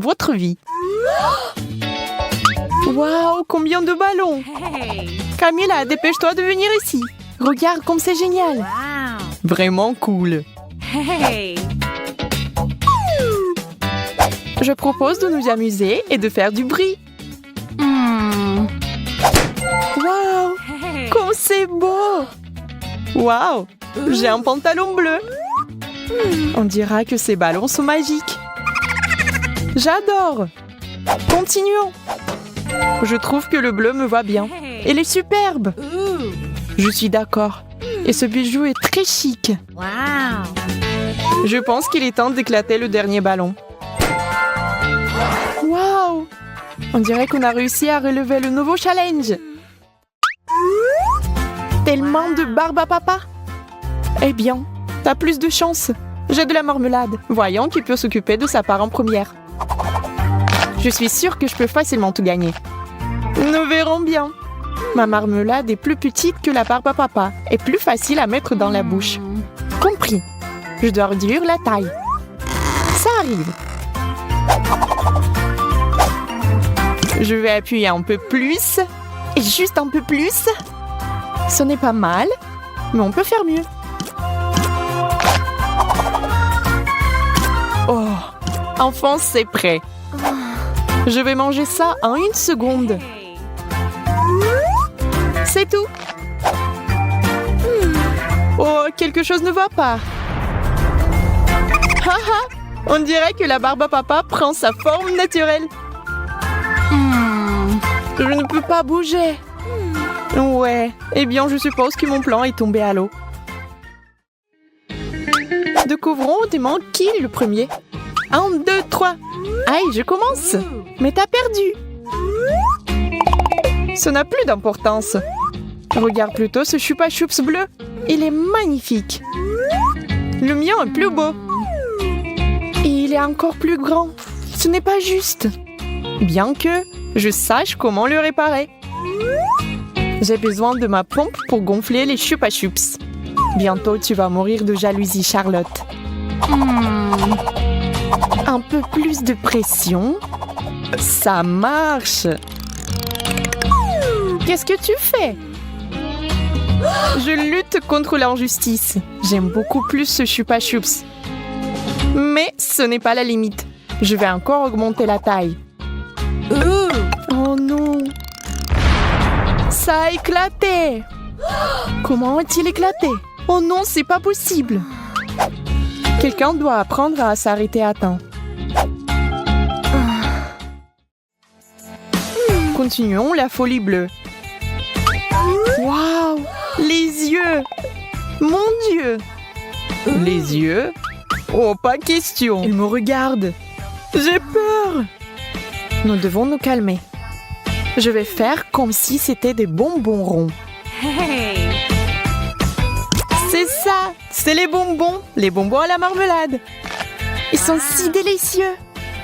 votre vie. Waouh, combien de ballons! Camilla, dépêche-toi de venir ici. Regarde comme c'est génial. Vraiment cool. Je propose de nous amuser et de faire du bruit. Waouh, comme c'est beau! Waouh, j'ai un pantalon bleu. On dira que ces ballons sont magiques. J'adore. Continuons. Je trouve que le bleu me va bien. Il est superbe. Je suis d'accord. Et ce bijou est très chic. Je pense qu'il est temps d'éclater le dernier ballon. Waouh! On dirait qu'on a réussi à relever le nouveau challenge. Tellement de barbe à papa. Eh bien, t'as plus de chance. J'ai de la marmelade. Voyons qui peut s'occuper de sa part en première. Je suis sûre que je peux facilement tout gagner. Nous verrons bien. Ma marmelade est plus petite que la barbe à papa et plus facile à mettre dans la bouche. Compris. Je dois réduire la taille. Ça arrive. Je vais appuyer un peu plus. Et juste un peu plus. Ce n'est pas mal, mais on peut faire mieux. Oh, enfin c'est prêt. Je vais manger ça en 1 seconde. C'est tout. Oh, quelque chose ne va pas. Haha, on dirait que la barbe à papa prend sa forme naturelle. Je ne peux pas bouger. Ouais, eh bien je suppose que mon plan est tombé à l'eau. Découvrons autrement qui est le premier. 1, 2, 3. Aïe, je commence. Mais t'as perdu. Ça n'a plus d'importance. Regarde plutôt ce Chupa Chups bleu. Il est magnifique. Le mien est plus beau. Et il est encore plus grand. Ce n'est pas juste. Bien que je sache comment le réparer. J'ai besoin de ma pompe pour gonfler les Chupa Chups. Bientôt, tu vas mourir de jalousie, Charlotte. Un peu plus de pression. Ça marche. Qu'est-ce que tu fais? Je lutte contre l'injustice. J'aime beaucoup plus ce Chupa Chups. Mais ce n'est pas la limite. Je vais encore augmenter la taille. Oh non! Ça a éclaté! Comment a-t-il éclaté? Oh non, c'est pas possible! Quelqu'un doit apprendre à s'arrêter à temps. Continuons la folie bleue. Waouh! Les yeux! Mon Dieu! Les yeux? Oh, pas question! Il me regarde! J'ai peur! Nous devons nous calmer. Je vais faire comme si c'était des bonbons ronds. C'est ça! C'est les bonbons à la marmelade. Ils sont si délicieux.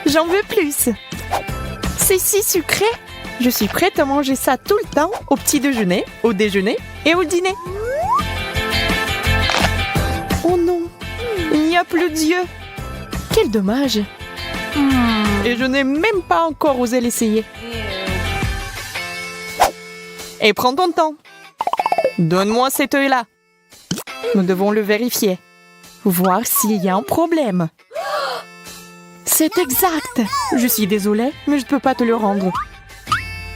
J'en veux plus. C'est si sucré. Je suis prête à manger ça tout le temps, au petit déjeuner, au déjeuner et au dîner. Oh non, il n'y a plus d'yeux. Quel dommage. Et je n'ai même pas encore osé l'essayer. Et prends ton temps. Donne-moi cet œil-là. Nous devons le vérifier. Voir s'il y a un problème. C'est exact. Je suis désolée, mais je ne peux pas te le rendre.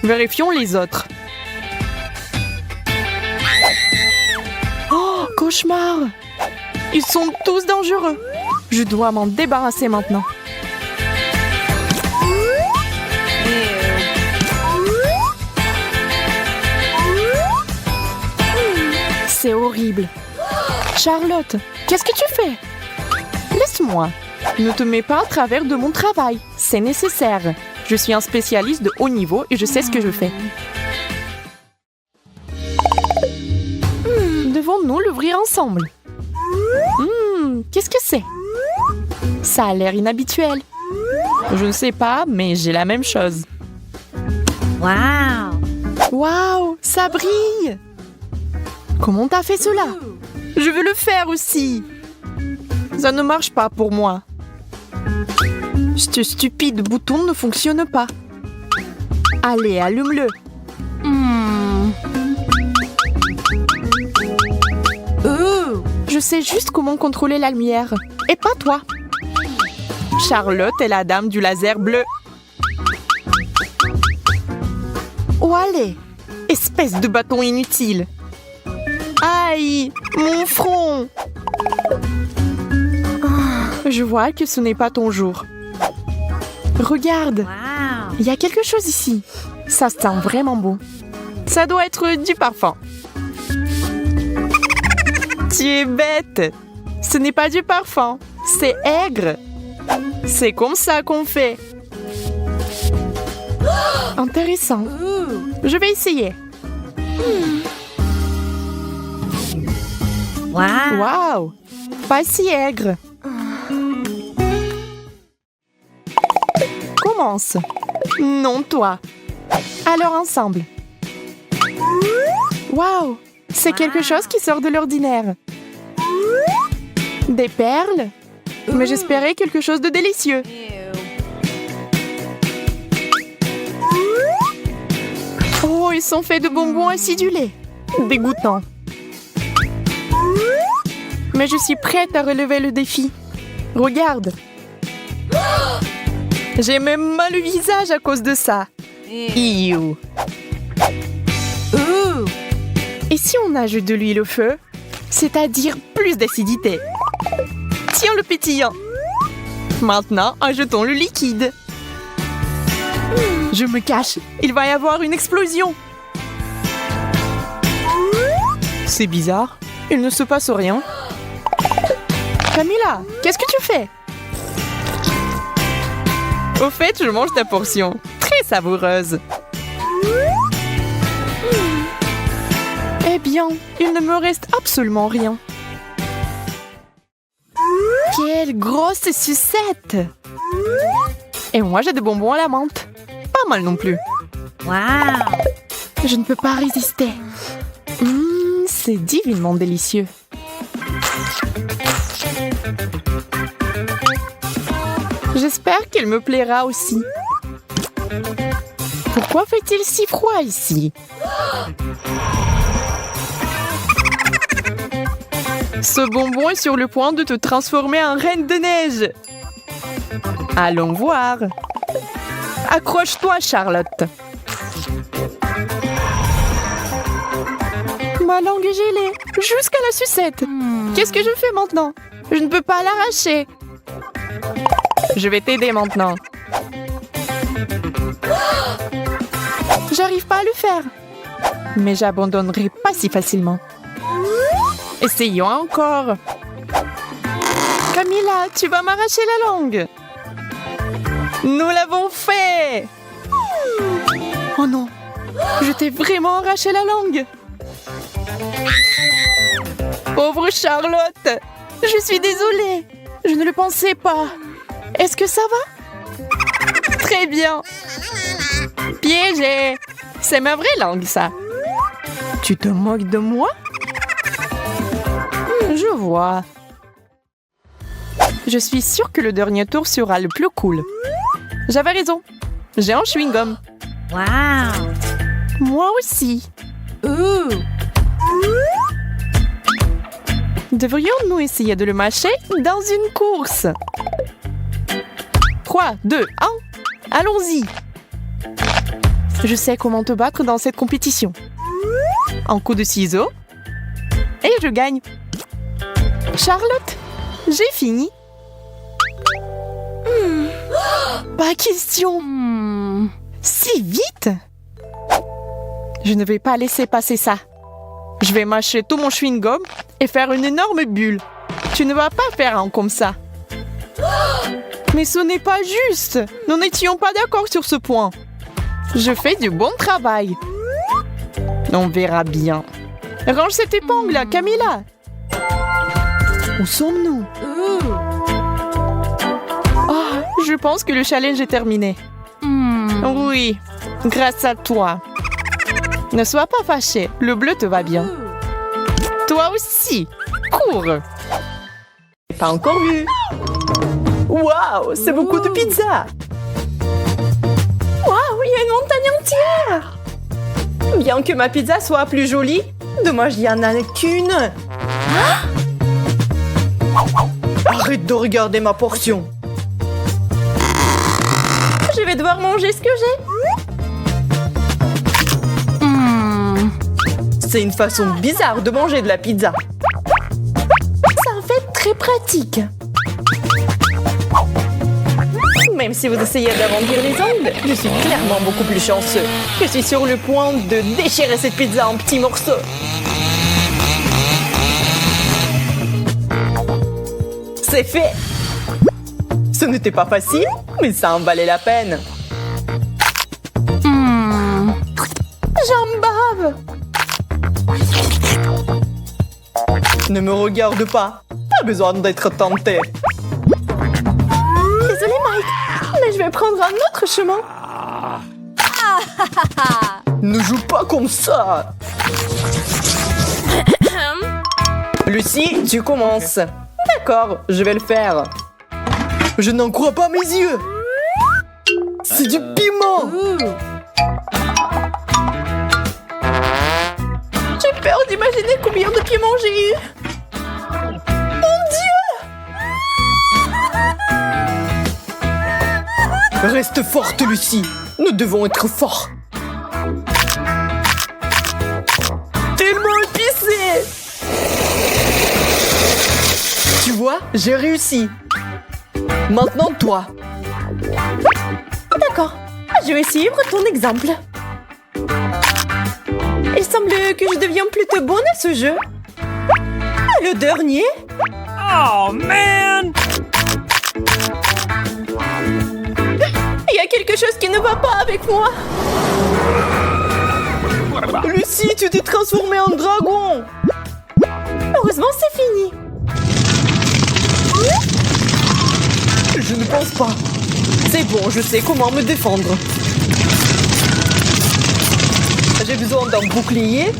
Vérifions les autres. Oh, cauchemar! Ils sont tous dangereux. Je dois m'en débarrasser maintenant. C'est horrible. Charlotte, qu'est-ce que tu fais? Laisse-moi. Ne te mets pas à travers de mon travail. C'est nécessaire. Je suis un spécialiste de haut niveau et je sais ce que je fais. Devons-nous l'ouvrir ensemble? Qu'est-ce que c'est? Ça a l'air inhabituel. Je ne sais pas, mais j'ai la même chose. Waouh, ça brille! Comment t'as fait cela? Je veux le faire aussi. Ça ne marche pas pour moi. Ce stupide bouton ne fonctionne pas. Allez, allume-le. Je sais juste comment contrôler la lumière. Et pas toi. Charlotte est la dame du laser bleu. Oh, allez! Espèce de bâton inutile. Aïe! Mon front! Je vois que ce n'est pas ton jour. Regarde! Il y a quelque chose ici. Ça sent vraiment bon. Ça doit être du parfum. Tu es bête! Ce n'est pas du parfum, c'est aigre. C'est comme ça qu'on fait. Intéressant. Je vais essayer. Waouh! Pas si aigre. Commence. Non, toi. Alors ensemble. Waouh! C'est quelque chose qui sort de l'ordinaire. Des perles? Mais j'espérais quelque chose de délicieux. Oh, ils sont faits de bonbons acidulés. Dégoûtant. Mais je suis prête à relever le défi. Regarde. J'ai même mal le visage à cause de ça. Iou. Et si on ajoute de l'huile au feu, c'est-à-dire plus d'acidité? Tiens le pétillant. Maintenant, ajoutons le liquide. Je me cache. Il va y avoir une explosion. C'est bizarre. Il ne se passe rien. Camilla, qu'est-ce que tu fais? Au fait, je mange ta portion. Très savoureuse. Eh bien, il ne me reste absolument rien. Quelle grosse sucette! Et moi, j'ai des bonbons à la menthe. Pas mal non plus. Wow! Je ne peux pas résister. C'est divinement délicieux. J'espère qu'il me plaira aussi. Pourquoi fait-il si froid ici? Ce bonbon est sur le point de te transformer en reine de neige. Allons voir. Accroche-toi, Charlotte. Ma langue est gelée, jusqu'à la sucette. Qu'est-ce que je fais maintenant? Je ne peux pas l'arracher. Je vais t'aider maintenant. J'arrive pas à le faire. Mais j'abandonnerai pas si facilement. Essayons encore. Camilla, tu vas m'arracher la langue. Nous l'avons fait. Oh non, je t'ai vraiment arraché la langue. Pauvre Charlotte, je suis désolée. Je ne le pensais pas. Est-ce que ça va? Très bien. Piégé. C'est ma vraie langue, ça. Tu te moques de moi? Je vois. Je suis sûre que le dernier tour sera le plus cool. J'avais raison. J'ai un chewing-gum. Wow! Moi aussi. Devrions-nous essayer de le mâcher dans une course? 3, 2, 1. Allons-y. Je sais comment te battre dans cette compétition. Un coup de ciseaux. Et je gagne. Charlotte, j'ai fini. Pas question. Si vite? Je ne vais pas laisser passer ça. Je vais mâcher tout mon chewing-gum et faire une énorme bulle. Tu ne vas pas faire un comme ça. Mais ce n'est pas juste. Nous n'étions pas d'accord sur ce point. Je fais du bon travail. On verra bien. Range cette épingle, Camilla. Où sommes-nous? Oh, je pense que le challenge est terminé. Oui, grâce à toi. Ne sois pas fâché, le bleu te va bien. Toi aussi, cours. Pas encore vu. Wow, Waouh, c'est beaucoup de pizza. Waouh, il y a une montagne entière. Bien que ma pizza soit plus jolie, dommage, il n'y en a qu'une. Arrête de regarder ma portion. Je vais devoir manger ce que j'ai. C'est une façon bizarre de manger de la pizza. C'est en fait très pratique. Même si vous essayez d'arrondir les angles, je suis clairement beaucoup plus chanceux. Je suis sur le point de déchirer cette pizza en petits morceaux. C'est fait. Ce n'était pas facile, mais ça en valait la peine. J'en bave. Ne me regarde pas. Pas besoin d'être tenté. Désolé, Mike, mais je vais prendre un autre chemin. Ne joue pas comme ça. Lucie, tu commences. D'accord, je vais le faire. Je n'en crois pas mes yeux. C'est du piment. J'ai peur d'imaginer combien de piment j'ai eu. Mon Dieu! Reste forte, Lucie. Nous devons être forts. Tellement épicé! Tu vois, j'ai réussi. Maintenant, toi. D'accord, je vais suivre ton exemple. Il semble que je deviens plutôt bonne à ce jeu. Le dernier? Oh, man! Il y a quelque chose qui ne va pas avec moi. Lucie, tu t'es transformée en dragon. Heureusement, c'est fini. Je ne pense pas. C'est bon, je sais comment me défendre. J'ai besoin d'un bouclier.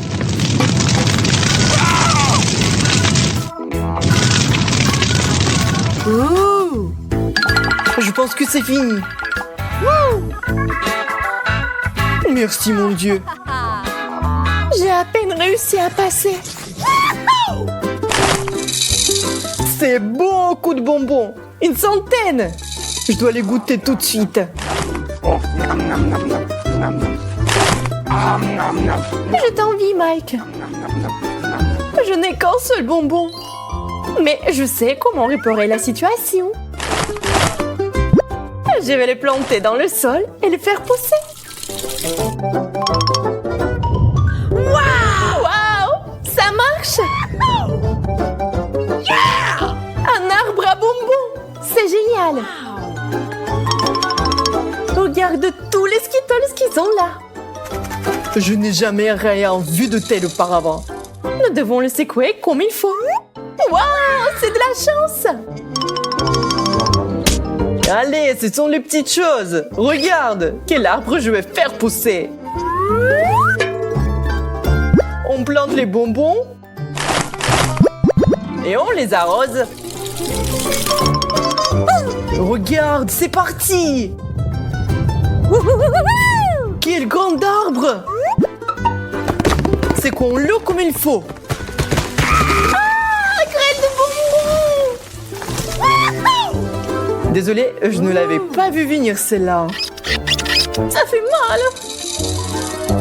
Ouh. Je pense que c'est fini. Merci, mon Dieu. J'ai à peine réussi à passer. C'est beaucoup de bonbons. Une centaine. Je dois les goûter tout de suite. Je t'envie, Mike. Je n'ai qu'un seul bonbon. Mais je sais comment réparer la situation. Je vais les planter dans le sol et les faire pousser. Waouh! Ça marche! Un arbre à bonbons! C'est génial! Regarde tous les Skittles qui sont là. Je n'ai jamais rien vu de tel auparavant. Nous devons le secouer comme il faut. Waouh! C'est de la chance! Allez, ce sont les petites choses. Regarde, quel arbre je vais faire pousser. On plante les bonbons et on les arrose. Regarde, c'est parti. Quel grand arbre. C'est qu'on l'eau comme il faut. Ah, graine de bonbons. Désolée, je ne l'avais pas vu venir celle-là. Ça fait mal.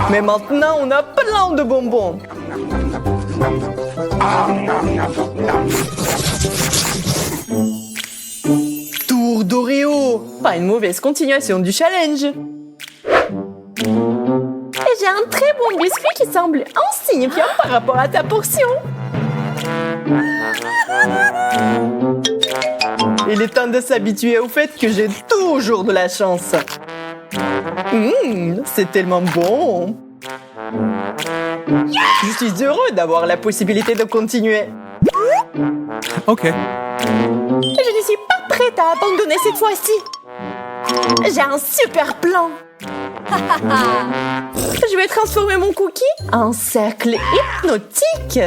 Mais maintenant, on a plein de bonbons. Tour d'Oreo. Pas une mauvaise continuation du challenge. Et j'ai un très bon biscuit qui semble insignifiant par rapport à ta portion. Il est temps de s'habituer au fait que j'ai toujours de la chance. C'est tellement bon. Je suis heureux d'avoir la possibilité de continuer. Ok. Je ne suis pas prête à abandonner cette fois-ci. J'ai un super plan. Je vais transformer mon cookie en cercle hypnotique.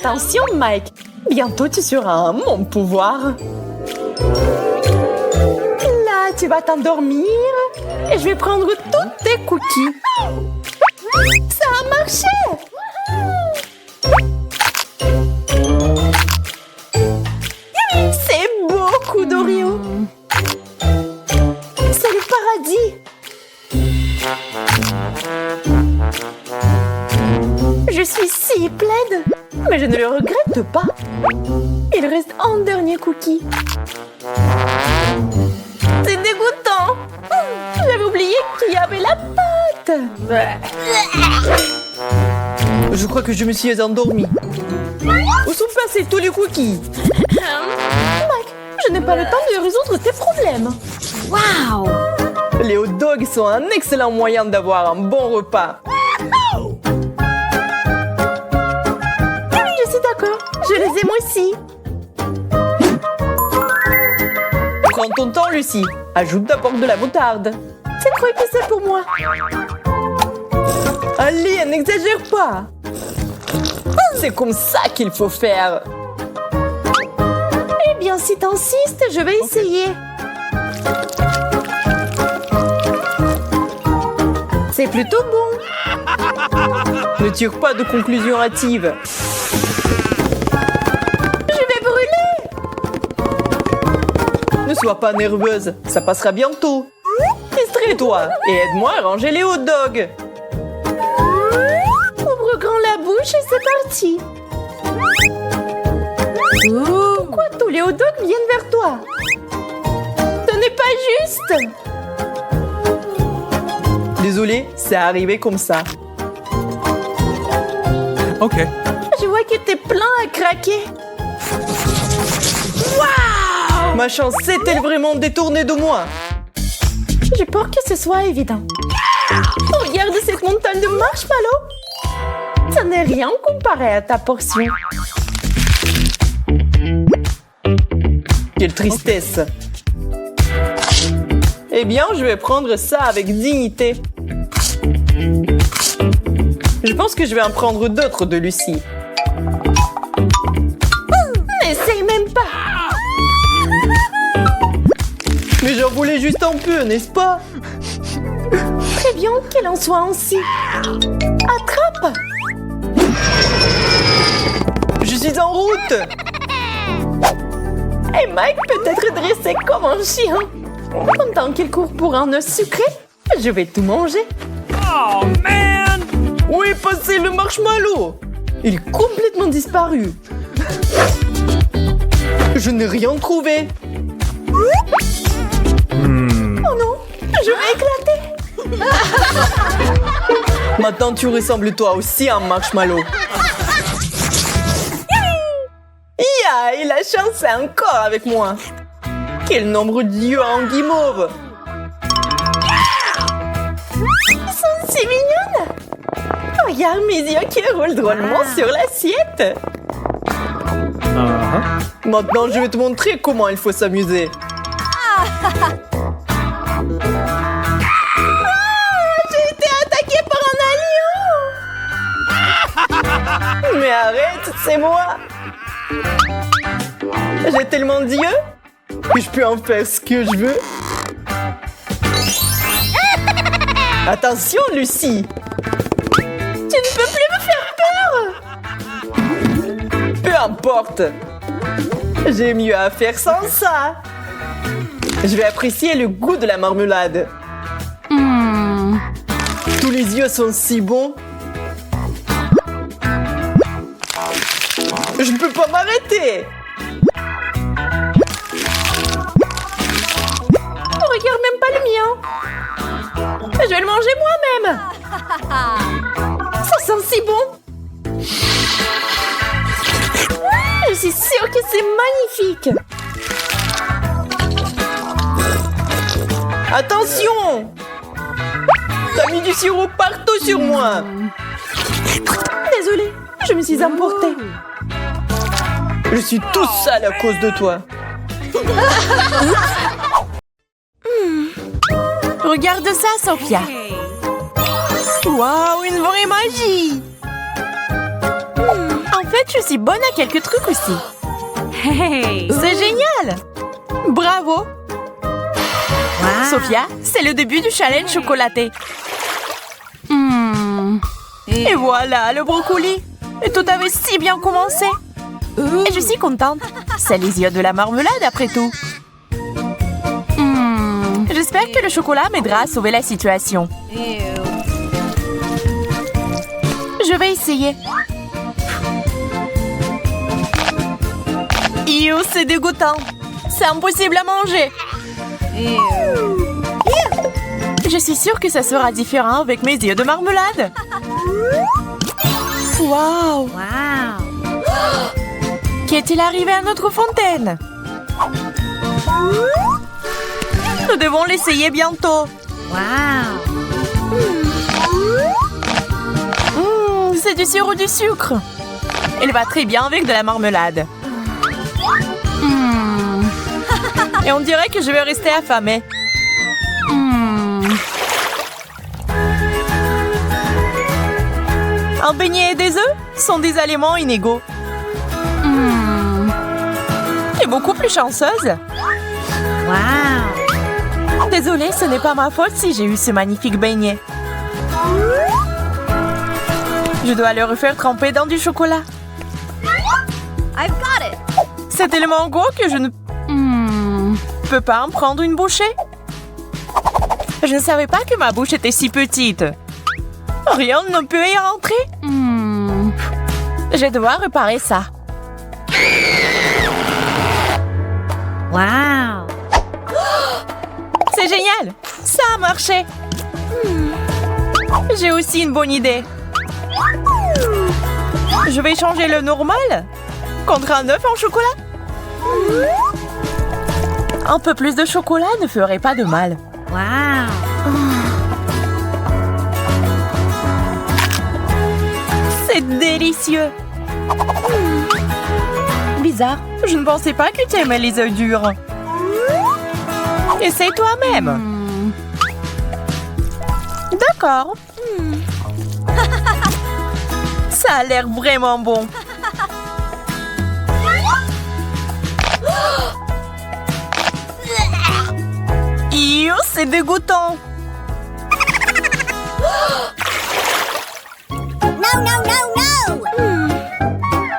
Attention, Mike. Bientôt, tu seras mon pouvoir. Là, tu vas t'endormir et je vais prendre tous tes cookies. Ça a marché! C'est beaucoup d'Oreo. C'est le paradis. Je suis si plaide, mais je ne le regrette pas. Il reste un dernier cookie. C'est dégoûtant. J'avais oublié qu'il y avait la pâte. Je crois que je me suis endormie. Où sont passés tous les cookies? Mike, je n'ai pas le temps de résoudre tes problèmes. Wow! Les hot dogs sont un excellent moyen d'avoir un bon repas. Je suis d'accord, je les aime aussi. Prends ton temps, Lucie. Ajoute d'abord de la moutarde. C'est trop épicé pour moi. Allez, n'exagère pas. C'est comme ça qu'il faut faire. Eh bien, si t'insistes, je vais essayer. C'est plutôt bon. Ne tire pas de conclusion hâtive. Je vais brûler. Ne sois pas nerveuse, ça passera bientôt. Distrais-toi et aide-moi à ranger les hot dogs. Ouvre grand la bouche et c'est parti. Pourquoi tous les hot dogs viennent vers toi? Ce n'est pas juste. Désolé, c'est arrivé comme ça. Ok. Je vois que t'es plein à craquer. Waouh! Ma chance s'est-elle vraiment détournée de moi? J'ai peur que ce soit évident. Regarde cette montagne de marshmallows. Ça n'est rien comparé à ta portion. Quelle tristesse. Eh bien, je vais prendre ça avec dignité. Je pense que je vais en prendre d'autres de Lucie. N'essaye même pas. Mais j'en voulais juste un peu, n'est-ce pas? Très bien qu'il en soit ainsi. Attrape. Je suis en route. Et Mike peut être dressé comme un chien. Pendant qu'il court pour un œuf sucré, je vais tout manger. Oh, man! Où est passé le marshmallow? Il est complètement disparu. Je n'ai rien trouvé. Oh non, je vais éclater. Maintenant, tu ressembles toi aussi à un marshmallow. Ya, et la chance est encore avec moi. Quel nombre d'yeux en guimauve. Ils sont si mignonnes. Regarde mes yeux qui roulent drôlement sur l'assiette. Maintenant, je vais te montrer comment il faut s'amuser. J'ai été attaquée par un lion. Mais arrête, c'est moi. J'ai tellement d'yeux que je peux en faire ce que je veux. Attention, Lucie. Tu ne peux plus me faire peur. Peu importe. J'ai mieux à faire sans ça. Je vais apprécier le goût de la marmelade. Tous les yeux sont si bons. Je ne peux pas m'arrêter. Regarde même pas le mien. Je vais le manger moi-même. Ça sent si bon. Je suis sûre que c'est magnifique. Attention! T'as mis du sirop partout sur moi. Désolée, je me suis emportée. Je suis tout sale à cause de toi. Regarde ça, Sophia. Waouh, une vraie magie. En fait, je suis bonne à quelques trucs aussi. Hey! C'est génial! Bravo! Wow! Sophia, c'est le début du challenge chocolaté. Et voilà, le brocoli. Et tout avait si bien commencé. Et je suis contente. C'est les yeux de la marmelade après tout. J'espère que le chocolat m'aidera à sauver la situation. Je vais essayer. Ew, c'est dégoûtant. C'est impossible à manger. Je suis sûre que ça sera différent avec mes yeux de marmelade. Waouh! Wow! Qu'est-il arrivé à notre fontaine? Nous devons l'essayer bientôt. Wow! C'est du sirop du sucre. Il va très bien avec de la marmelade. Et on dirait que je vais rester affamée. Un beignet et des œufs sont des aliments inégaux. Tu es beaucoup plus chanceuse. Wow! Désolée, ce n'est pas ma faute si j'ai eu ce magnifique beignet. Je dois le refaire tremper dans du chocolat. I've got it! C'est tellement gros que je ne peux pas en prendre une bouchée. Je ne savais pas que ma bouche était si petite. Rien ne peut y rentrer. Je dois réparer ça. Wow! C'est génial! Ça a marché! J'ai aussi une bonne idée. Je vais changer le normal contre un œuf en chocolat. Un peu plus de chocolat ne ferait pas de mal. Wow! C'est délicieux! Bizarre, je ne pensais pas que tu aimais les œufs durs. Essaye toi-même. D'accord. Ça a l'air vraiment bon. Ew, c'est dégoûtant.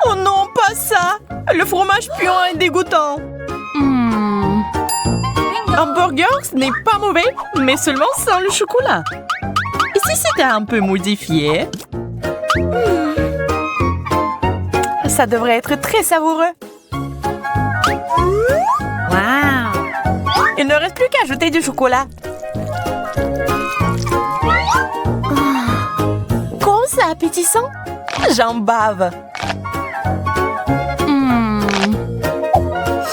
Oh non, pas ça. Le fromage puant est dégoûtant. Un burger, ce n'est pas mauvais, mais seulement sans le chocolat. Et si c'était un peu modifié? Ça devrait être très savoureux. Wow! Il ne reste plus qu'à ajouter du chocolat. Comment c'est appétissant? J'en bave.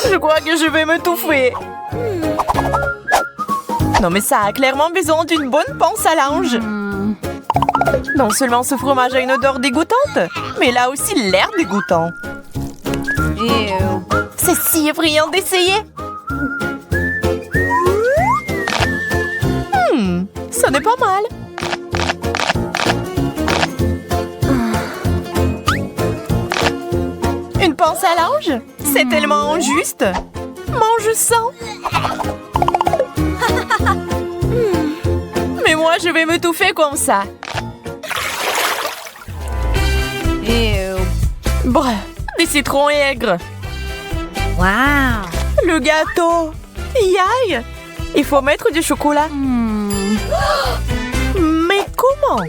Je crois que je vais m'étouffer. Non mais ça a clairement besoin d'une bonne panse à linge. Non seulement ce fromage a une odeur dégoûtante, mais il a aussi l'air dégoûtant. C'est si effrayant d'essayer. Ça n'est pas mal. Une panse à linge? C'est tellement injuste. Mange sans. Mais moi, je vais m'étouffer comme ça. Bref, des citrons aigres. Wow! Le gâteau. Yaï! Il faut mettre du chocolat. Mais comment?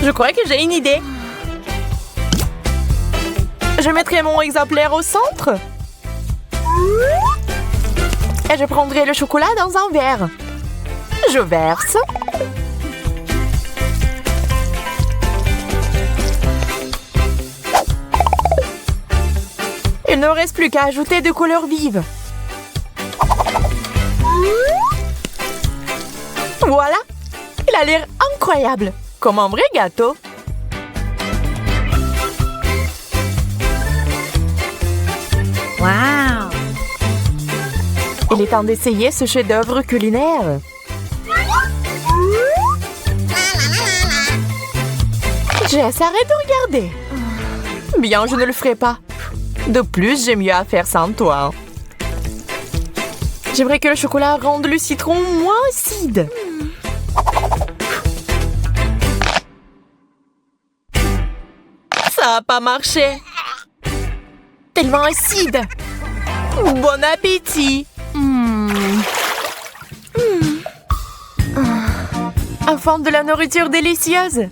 Je crois que j'ai une idée. Je mettrai mon exemplaire au centre. Et je prendrai le chocolat dans un verre. Je verse. Il ne reste plus qu'à ajouter des couleurs vives. Voilà. Il a l'air incroyable. Comme un vrai gâteau. Wow! Il est temps d'essayer ce chef-d'œuvre culinaire. Jess, arrête de regarder. Bien, je ne le ferai pas. De plus, j'ai mieux à faire sans toi. J'aimerais que le chocolat rende le citron moins acide. Ça n'a pas marché. Tellement acide. Bon appétit. Enfin, de la nourriture délicieuse.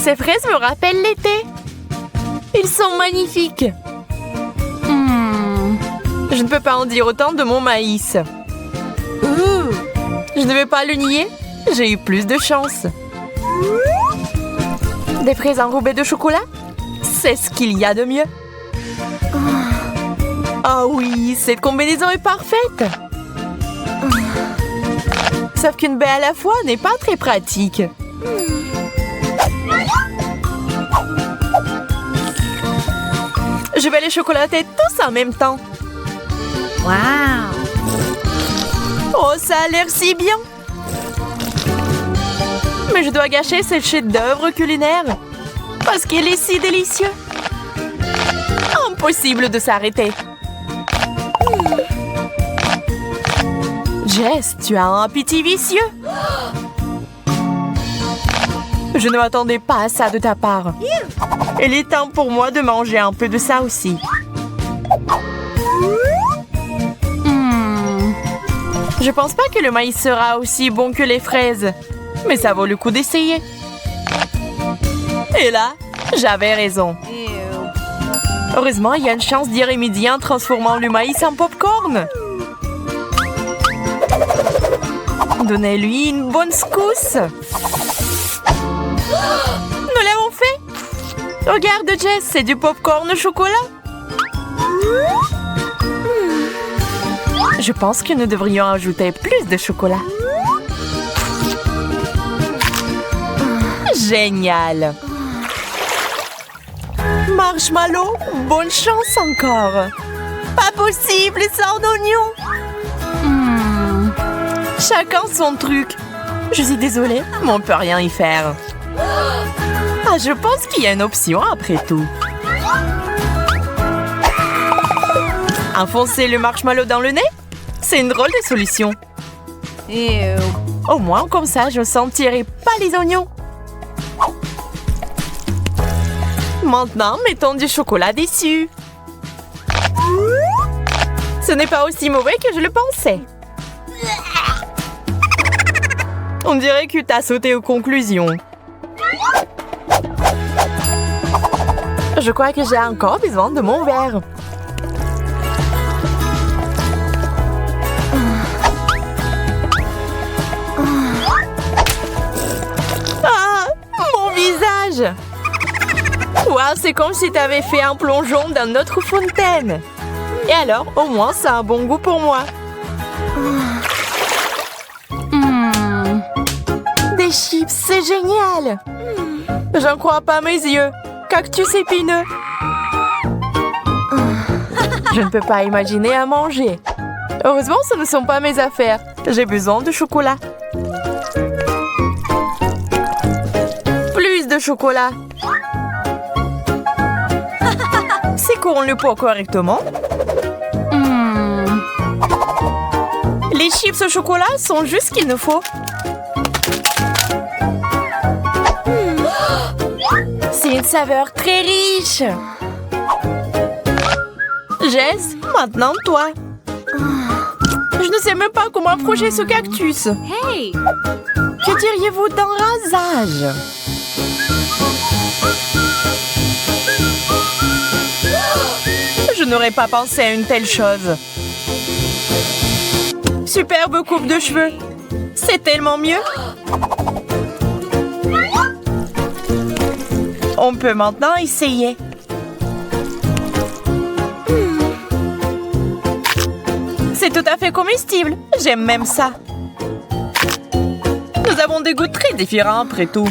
Ces fraises me rappellent l'été. Ils sont magnifiques. Je ne peux pas en dire autant de mon maïs. Je ne vais pas le nier. J'ai eu plus de chance. Des fraises enrobées de chocolat? C'est ce qu'il y a de mieux. Ah oui, cette combinaison est parfaite. Sauf qu'une baie à la fois n'est pas très pratique. Je vais les chocolater tous en même temps. Wow. Oh, ça a l'air si bien. Mais je dois gâcher ce chef-d'œuvre culinaire parce qu'il est si délicieux. Impossible de s'arrêter. Jess, tu as un appétit vicieux. Je ne m'attendais pas à ça de ta part. Il est temps pour moi de manger un peu de ça aussi. Je pense pas que le maïs sera aussi bon que les fraises, mais ça vaut le coup d'essayer. Et là, j'avais raison. Heureusement, il y a une chance d'y remédier en transformant le maïs en popcorn. Donnez-lui une bonne secousse. Nous l'avons fait. Regarde, Jess, c'est du popcorn au chocolat. Je pense que nous devrions ajouter plus de chocolat. Génial. Marshmallow, bonne chance encore. Pas possible sans oignon. Chacun son truc. Je suis désolée, mais on ne peut rien y faire. Ah, je pense qu'il y a une option après tout. Enfoncer le marshmallow dans le nez? C'est une drôle de solution. Au moins, comme ça, je ne sentirai pas les oignons. Maintenant, mettons du chocolat dessus. Ce n'est pas aussi mauvais que je le pensais. On dirait que tu as sauté aux conclusions. Je crois que j'ai encore besoin de mon verre. Ah, mon visage! Waouh, c'est comme si tu avais fait un plongeon dans notre fontaine. Et alors, au moins, ça a un bon goût pour moi. Des chips, c'est génial! J'en crois pas mes yeux. Cactus épineux. Je ne peux pas imaginer à manger. Heureusement, ce ne sont pas mes affaires. J'ai besoin de chocolat. Plus de chocolat. C'est qu'on le pot correctement. Les chips au chocolat sont juste ce qu'il nous faut. C'est une saveur très riche. Jess, maintenant toi. Je ne sais même pas comment approcher ce cactus. Hey! Que diriez-vous d'un rasage? Je n'aurais pas pensé à une telle chose. Superbe coupe de cheveux. C'est tellement mieux. On peut maintenant essayer. C'est tout à fait comestible. J'aime même ça. Nous avons des goûts très différents après tout.